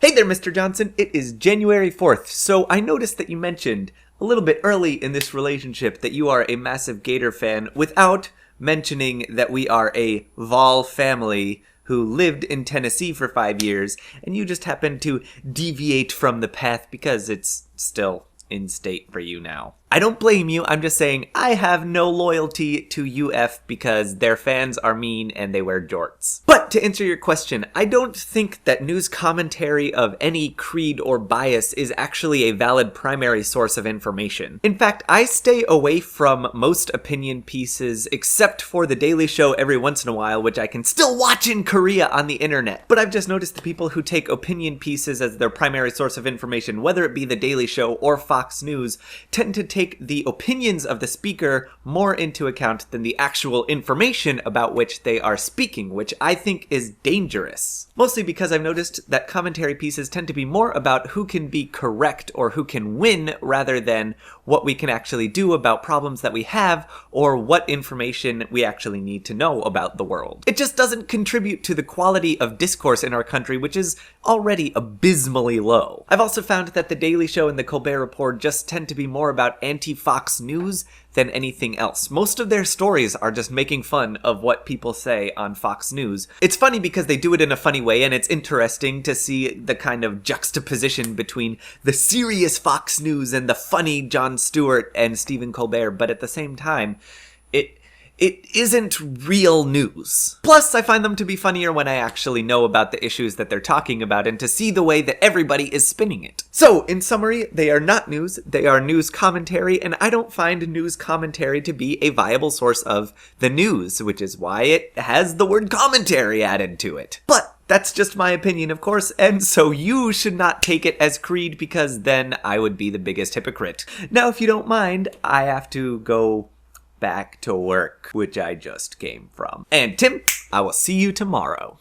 Hey there, Mr. Johnson. It is January 4th, so I noticed that you mentioned a little bit early in this relationship that you are a massive Gator fan without mentioning that we are a Vol family who lived in Tennessee for 5 years, and you just happen to deviate from the path because it's still in state for you now. I don't blame you, I'm just saying I have no loyalty to UF because their fans are mean and they wear jorts. But to answer your question, I don't think that news commentary of any creed or bias is actually a valid primary source of information. In fact, I stay away from most opinion pieces except for The Daily Show every once in a while, which I can still watch in Korea on the internet. But I've just noticed the people who take opinion pieces as their primary source of information, whether it be The Daily Show or Fox News, tend to take the opinions of the speaker more into account than the actual information about which they are speaking, which I think is dangerous. Mostly because I've noticed that commentary pieces tend to be more about who can be correct or who can win rather than what we can actually do about problems that we have or what information we actually need to know about the world. It just doesn't contribute to the quality of discourse in our country, which is already abysmally low. I've also found that The Daily Show and The Colbert Report just tend to be more about anti-Fox News than anything else. Most of their stories are just making fun of what people say on Fox News. It's funny because they do it in a funny way, and it's interesting to see the kind of juxtaposition between the serious Fox News and the funny Jon Stewart and Stephen Colbert, but at the same time, it isn't real news. Plus, I find them to be funnier when I actually know about the issues that they're talking about and to see the way that everybody is spinning it. So, in summary, they are not news, they are news commentary, and I don't find news commentary to be a viable source of the news, which is why it has the word commentary added to it. But that's just my opinion, of course, and so you should not take it as creed because then I would be the biggest hypocrite. Now, if you don't mind, I have to go back to work, which I just came from. And Tim, I will see you tomorrow.